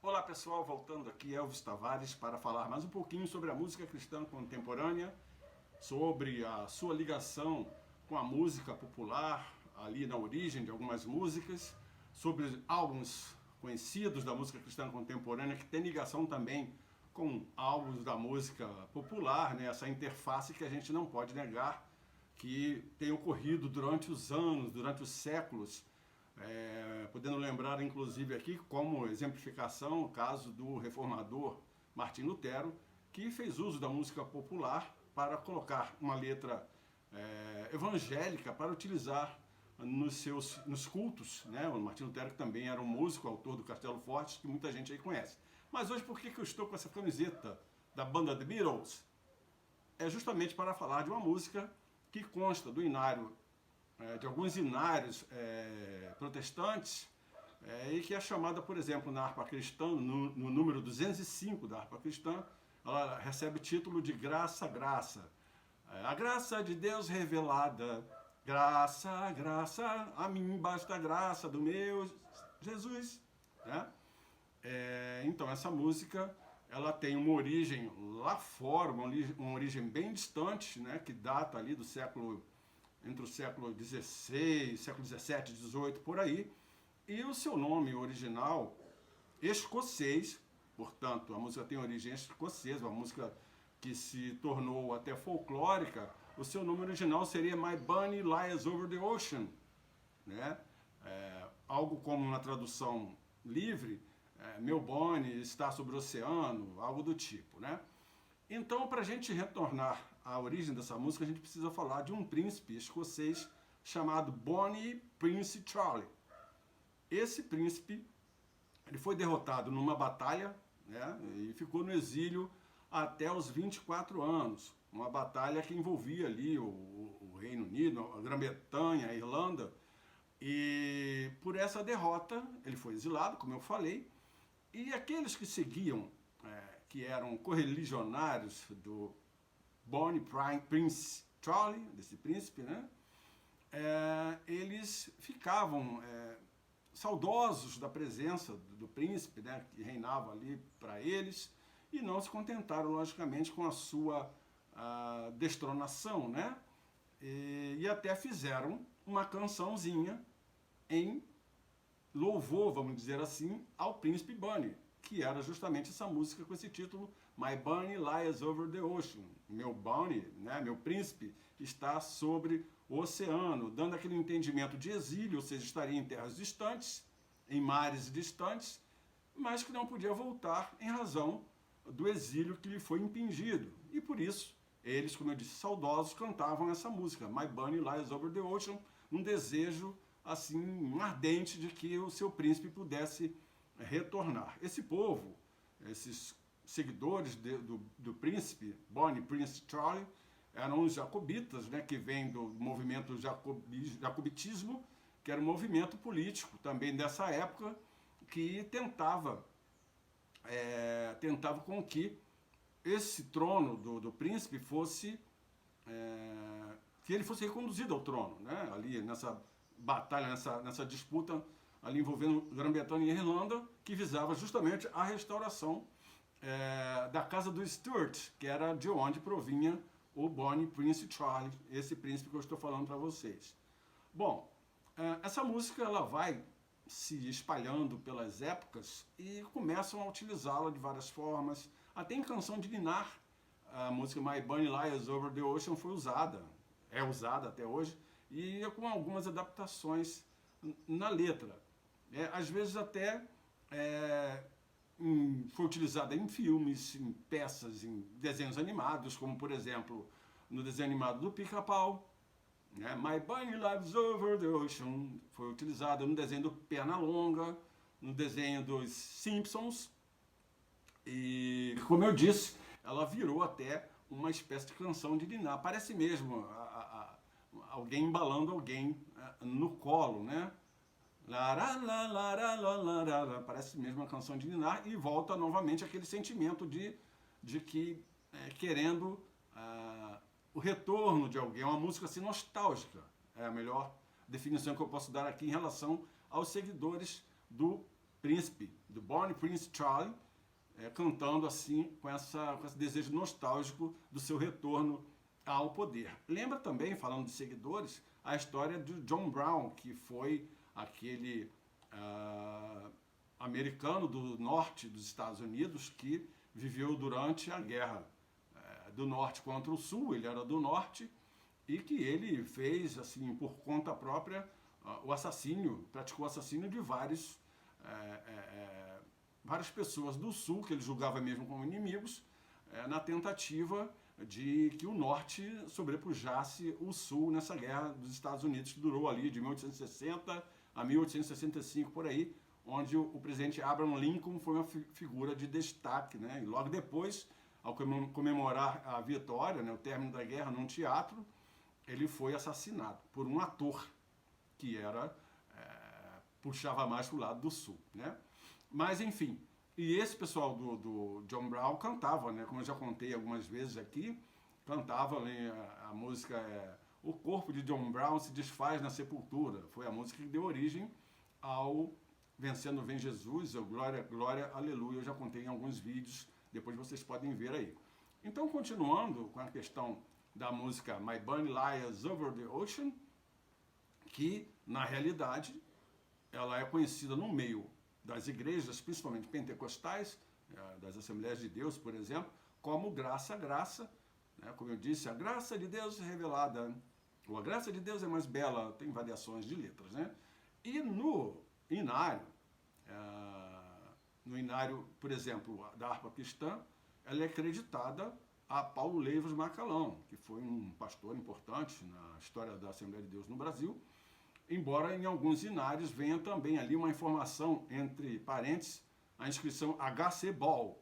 Olá pessoal, voltando aqui, Elvis Tavares, para falar mais um pouquinho sobre a música cristã contemporânea, sobre a sua ligação com a música popular, ali na origem de algumas músicas, sobre álbuns conhecidos da música cristã contemporânea, que tem ligação também com álbuns da música popular, né? Essa interface que a gente não pode negar, que tem ocorrido durante os anos, durante os séculos, podendo lembrar inclusive aqui como exemplificação o caso do reformador Martim Lutero, que fez uso da música popular para colocar uma letra evangélica para utilizar nos cultos, né? O Martim Lutero, que também era um músico, autor do Castelo Forte, que muita gente aí conhece. Mas hoje, por que eu estou com essa camiseta da banda The Beatles? É justamente para falar de uma música que consta do inário, de alguns inários protestantes, e que é chamada, por exemplo, na harpa cristã, no número 205 da harpa cristã, ela recebe o título de Graça, Graça. A graça de Deus revelada, graça, graça, a mim basta a graça do meu Jesus. Né? Então, essa música ela tem uma origem lá fora, uma origem bem distante, né, que data ali do século, entre o século XVI, século XVII, XVIII, por aí, e o seu nome original, escocês, portanto, a música tem origem escocesa, uma música que se tornou até folclórica, o seu nome original seria My Bunny Lies Over the Ocean, né? Algo como na tradução livre, meu Bonnie está sobre o oceano, algo do tipo, né? Então, para a gente retornar à origem dessa música, a gente precisa falar de um príncipe escocês chamado Bonnie Prince Charlie. Esse príncipe, ele foi derrotado numa batalha, né, e ficou no exílio até os 24 anos. Uma batalha que envolvia ali o Reino Unido, a Grã-Bretanha, a Irlanda. E por essa derrota, ele foi exilado, como eu falei, e aqueles que seguiam, que eram correligionários do Bonnie Prince Charlie, desse príncipe, né? Eles ficavam saudosos da presença do príncipe, né, que reinava ali para eles, e não se contentaram, logicamente, com a sua destronação, né? E até fizeram uma cançãozinha em louvor, vamos dizer assim, ao príncipe Bunny, que era justamente essa música com esse título, My Bunny Lies Over the Ocean. Meu Bunny, né, meu príncipe, está sobre o oceano, dando aquele entendimento de exílio, ou seja, estaria em terras distantes, em mares distantes, mas que não podia voltar em razão do exílio que lhe foi impingido. E por isso, eles, como eu disse, saudosos, cantavam essa música, My Bunny Lies Over the Ocean, um desejo assim ardente de que o seu príncipe pudesse retornar. Esse povo, esses seguidores do príncipe, Bonnie Prince Charlie, eram os jacobitas, né, que vem do movimento jacobitismo, que era um movimento político também dessa época, que tentava com que esse trono do príncipe fosse, que ele fosse reconduzido ao trono, né, ali nessa batalha, nessa disputa ali envolvendo Grã-Bretanha e Irlanda, que visava justamente a restauração da casa do Stuart, que era de onde provinha o Bonnie Prince Charlie, esse príncipe que eu estou falando para vocês. Bom, essa música ela vai se espalhando pelas épocas e começam a utilizá-la de várias formas, até em canção de ninar. A música My Bunny Lies Over the Ocean foi usada, é usada até hoje, e com algumas adaptações na letra. Às vezes até foi utilizada em filmes, em peças, em desenhos animados, como por exemplo no desenho animado do Pica-Pau, né? My Bunny Lives Over the Ocean foi utilizada no desenho do Pernalonga, no desenho dos Simpsons, e como eu disse, ela virou até uma espécie de canção de ninar. Parece mesmo alguém embalando alguém no colo, né? Parece mesmo uma canção de ninar, e volta novamente aquele sentimento de que querendo o retorno de alguém, uma música assim nostálgica, é a melhor definição que eu posso dar aqui em relação aos seguidores do príncipe, do Bonnie Prince Charlie, cantando assim com esse desejo nostálgico do seu retorno ao poder. Lembra também, falando de seguidores, a história de John Brown, que foi aquele americano do norte dos Estados Unidos que viveu durante a guerra do norte contra o sul. Ele era do norte e que ele fez, assim, por conta própria, praticou o assassínio de várias pessoas do sul, que ele julgava mesmo como inimigos, na tentativa de que o norte sobrepujasse o sul nessa guerra dos Estados Unidos, que durou ali de 1860 a 1865, por aí, onde o presidente Abraham Lincoln foi uma figura de destaque, né? E logo depois, ao comemorar a vitória, né, o término da guerra, num teatro, ele foi assassinado por um ator que puxava mais para o lado do sul, né? Mas, enfim, e esse pessoal do John Brown cantava, né? Como eu já contei algumas vezes aqui, cantava a música O Corpo de John Brown se desfaz na sepultura. Foi a música que deu origem ao Vencendo Vem Jesus, ou Glória, Glória, Aleluia. Eu já contei em alguns vídeos, depois vocês podem ver aí. Então, continuando com a questão da música My Bunny Lies Over the Ocean, que, na realidade, ela é conhecida no meio das igrejas, principalmente pentecostais, das Assembleias de Deus, por exemplo, como Graça, Graça, né? Como eu disse, a graça de Deus revelada, ou a graça de Deus é mais bela, tem variações de letras, né? E no inário, por exemplo, da harpa cristã, ela é acreditada a Paulo Leivas Macalão, que foi um pastor importante na história da Assembleia de Deus no Brasil, embora em alguns inários venha também ali uma informação, entre parênteses, a inscrição H.C. Ball,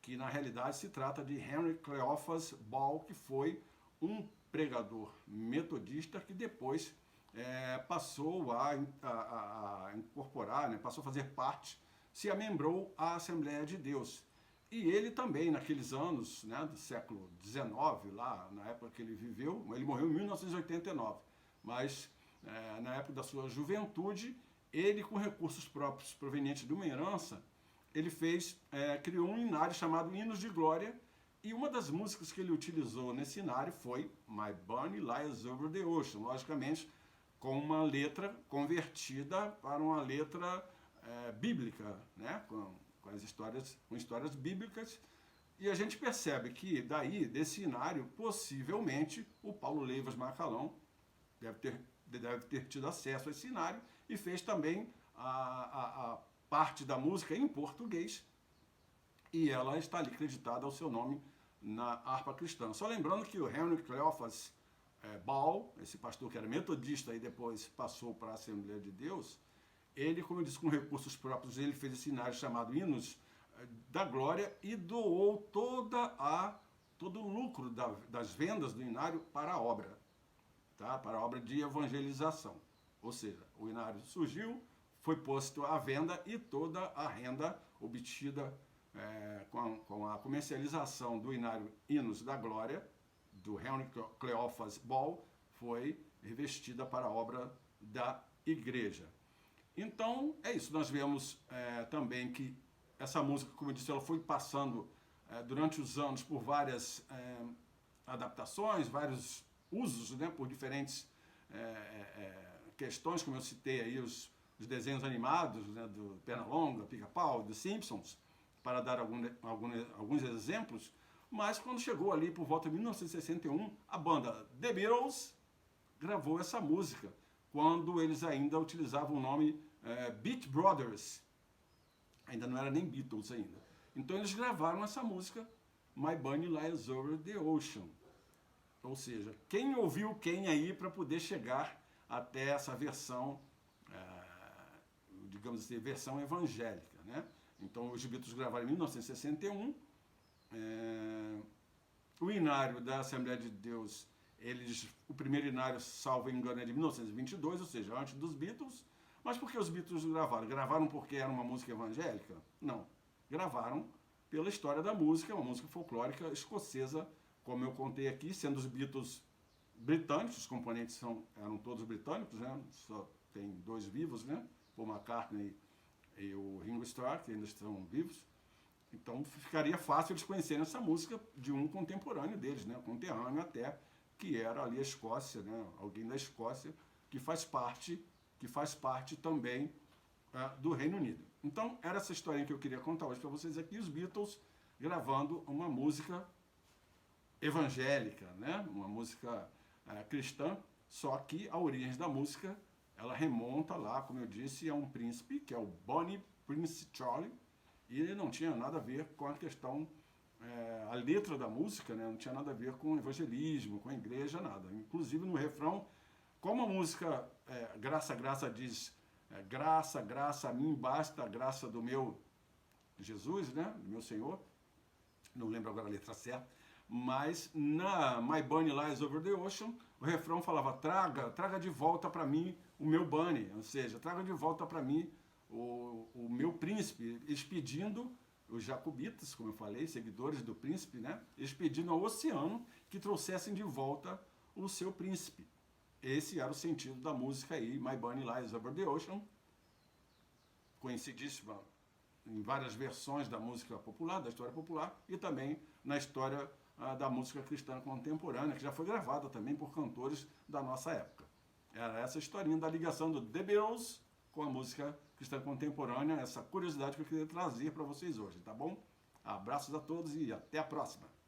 que na realidade se trata de Henry Cleophas Ball, que foi um pregador metodista que depois passou a incorporar, né, passou a fazer parte, se amembrou à Assembleia de Deus. E ele também, naqueles anos, né, do século XIX, lá na época que ele viveu, ele morreu em 1989, mas na época da sua juventude, ele, com recursos próprios provenientes de uma herança, ele criou um inário chamado Hinos de Glória, e uma das músicas que ele utilizou nesse inário foi My Bunny Lies Over the Ocean, logicamente com uma letra convertida para uma letra bíblica, né? com histórias bíblicas, e a gente percebe que daí, desse inário, possivelmente, o Paulo Leivas Macalão deve ter tido acesso a esse inário e fez também a parte da música em português, e ela está ali acreditada ao seu nome na harpa cristã. Só lembrando que o Henry Cleophas Ball, esse pastor que era metodista e depois passou para a Assembleia de Deus, ele, como eu disse, com recursos próprios, ele fez esse inário chamado Hinos da Glória e doou todo o lucro das vendas do inário para a obra, tá? Para a obra de evangelização. Ou seja, o inário surgiu, foi posto à venda e toda a renda obtida com a comercialização do inário Hinos da Glória, do Henry Cleophas Ball, foi revestida para a obra da igreja. Então, é isso. Nós vemos também que essa música, como eu disse, ela foi passando durante os anos por várias adaptações, vários usos, né, por diferentes questões, como eu citei aí os desenhos animados, né, do Pernalonga, Pica-Pau, dos Simpsons, para dar alguns exemplos. Mas quando chegou ali por volta de 1961, a banda The Beatles gravou essa música, quando eles ainda utilizavam o nome Beat Brothers. Ainda não era nem Beatles ainda. Então eles gravaram essa música, My Bunny Lies Over the Ocean. Ou seja, quem ouviu quem aí para poder chegar até essa versão, digamos assim, versão evangélica, né? Então os Beatles gravaram em 1961, o inário da Assembleia de Deus, o primeiro inário, salvo engano, é de 1922, ou seja, antes dos Beatles. Mas por que os Beatles gravaram? Gravaram porque era uma música evangélica? Não. Gravaram pela história da música, uma música folclórica escocesa, como eu contei aqui, sendo os Beatles britânicos, os componentes eram todos britânicos, né? Só tem dois vivos, né? Paul McCartney e o Ringo Starr, que ainda estão vivos. Então ficaria fácil eles conhecerem essa música de um contemporâneo deles, né? Conterrâneo até, que era ali a Escócia, né? Alguém da Escócia que faz parte também do Reino Unido. Então era essa historinha que eu queria contar hoje para vocês aqui, os Beatles gravando uma música evangélica, né? Uma música cristã, só que a origem da música ela remonta lá, como eu disse, a um príncipe, que é o Bonnie Prince Charlie, e ele não tinha nada a ver com a questão, a letra da música, né? Não tinha nada a ver com evangelismo, com a igreja, nada. Inclusive no refrão, como a música Graça, Graça diz, graça, graça a mim basta, a graça do meu Jesus, né? Do meu Senhor, não lembro agora a letra certa, mas na My Bunny Lies Over the Ocean, o refrão falava, traga de volta para mim o meu Bunny, ou seja, traga de volta para mim o meu príncipe, eles pedindo, os jacobitas, como eu falei, seguidores do príncipe, né? Eles pedindo ao oceano que trouxessem de volta o seu príncipe. Esse era o sentido da música aí, My Bunny Lies Over the Ocean, conhecidíssima em várias versões da música popular, da história popular, e também na história da música cristã contemporânea, que já foi gravada também por cantores da nossa época. Era essa historinha da ligação do The Beatles com a música cristã contemporânea, essa curiosidade que eu queria trazer para vocês hoje, tá bom? Abraços a todos e até a próxima!